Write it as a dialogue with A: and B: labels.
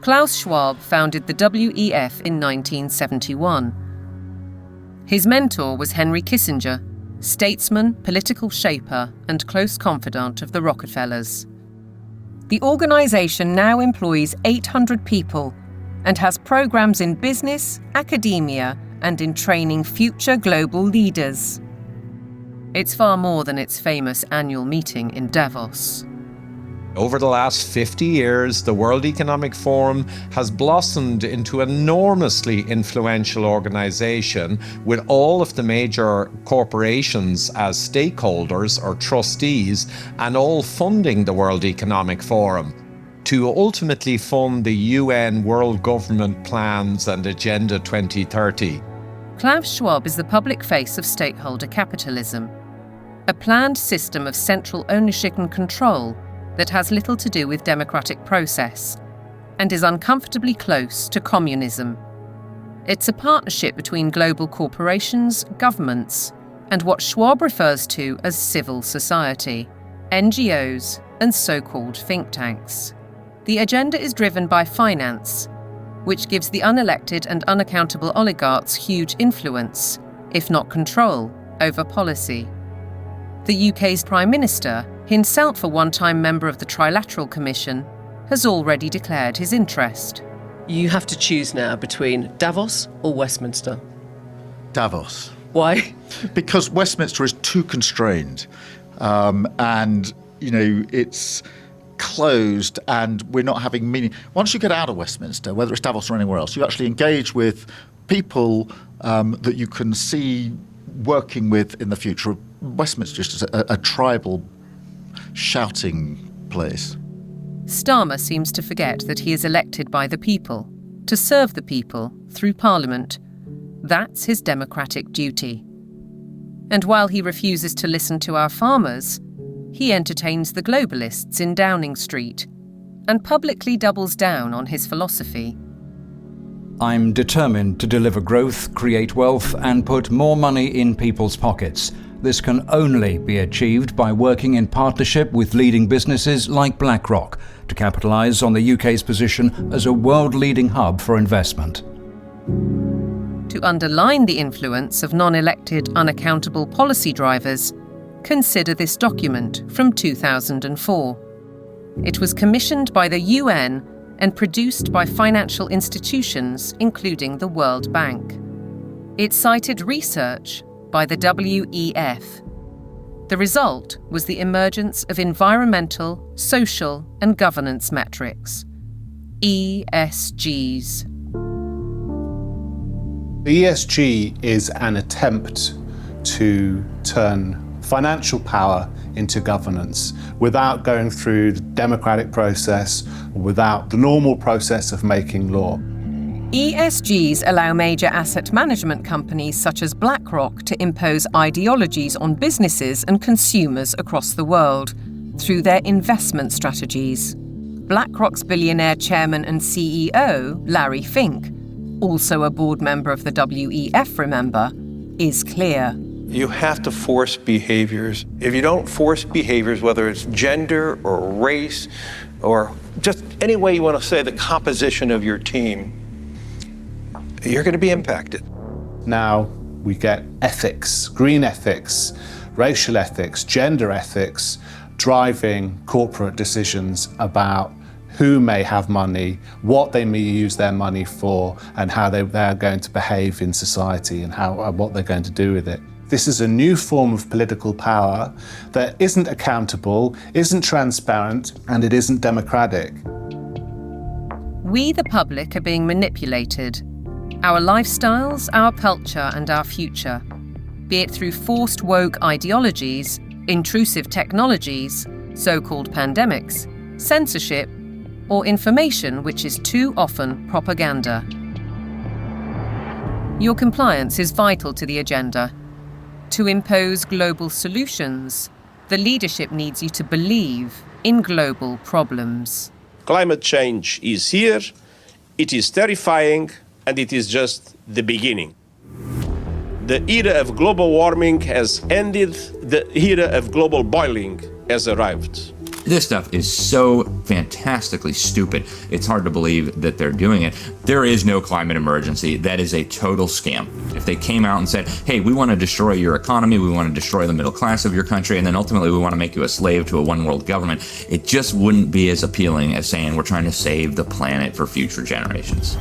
A: Klaus Schwab founded the WEF in 1971. His mentor was Henry Kissinger, statesman, political shaper, and close confidant of the Rockefellers. The organisation now employs 800 people and has programmes in business, academia, and in training future global leaders. It's far more than its famous annual meeting in Davos.
B: Over the last 50 years, the World Economic Forum has blossomed into an enormously influential organisation with all of the major corporations as stakeholders or trustees and all funding the World Economic Forum to ultimately fund the UN World Government Plans and Agenda 2030.
A: Klaus Schwab is the public face of stakeholder capitalism, a planned system of central ownership and control that has little to do with democratic process and is uncomfortably close to communism. It's a partnership between global corporations, governments, and what Schwab refers to as civil society, NGOs, and so-called think tanks. The agenda is driven by finance, which gives the unelected and unaccountable oligarchs huge influence, if not control, over policy. The UK's Prime Minister, himself a one-time member of the Trilateral Commission, has already declared his interest.
C: You have to choose now between Davos or Westminster.
D: Davos.
C: Why?
D: Because Westminster is too constrained, and it's closed, and we're not having meaning. Once you get out of Westminster, whether it's Davos or anywhere else, you actually engage with people that you can see working with in the future. Westminster is just a tribal shouting place.
A: Starmer seems to forget that he is elected by the people, to serve the people through Parliament. That's his democratic duty. And while he refuses to listen to our farmers, he entertains the globalists in Downing Street and publicly doubles down on his philosophy.
E: I'm determined to deliver growth, create wealth, and put more money in people's pockets. This can only be achieved by working in partnership with leading businesses like BlackRock to capitalise on the UK's position as a world-leading hub for investment.
A: To underline the influence of non-elected, unaccountable policy drivers, consider this document from 2004. It was commissioned by the UN and produced by financial institutions, including the World Bank. It cited research by the WEF. The result was the emergence of environmental, social, and governance metrics, ESGs.
F: ESG is an attempt to turn financial power into governance without going through the democratic process, or without the normal process of making law.
A: ESGs allow major asset management companies such as BlackRock to impose ideologies on businesses and consumers across the world through their investment strategies. BlackRock's billionaire chairman and CEO, Larry Fink, also a board member of the WEF, remember, is clear.
G: You have to force behaviors. If you don't force behaviors, whether it's gender or race or just any way you want to say the composition of your team, you're going to be impacted.
F: Now we get ethics, green ethics, racial ethics, gender ethics, driving corporate decisions about who may have money, what they may use their money for, and how they're going to behave in society and what they're going to do with it. This is a new form of political power that isn't accountable, isn't transparent, and it isn't democratic.
A: We, the public, are being manipulated. Our lifestyles, our culture, and our future, be it through forced woke ideologies, intrusive technologies, so-called pandemics, censorship, or information which is too often propaganda. Your compliance is vital to the agenda. To impose global solutions, the leadership needs you to believe in global problems.
H: Climate change is here, it is terrifying, and it is just the beginning. The era of global warming has ended, the era of global boiling has arrived.
I: This stuff is so fantastically stupid. It's hard to believe that they're doing it. There is no climate emergency. That is a total scam. If they came out and said, hey, we want to destroy your economy, we want to destroy the middle class of your country, and then ultimately we want to make you a slave to a one world government, it just wouldn't be as appealing as saying we're trying to save the planet for future generations.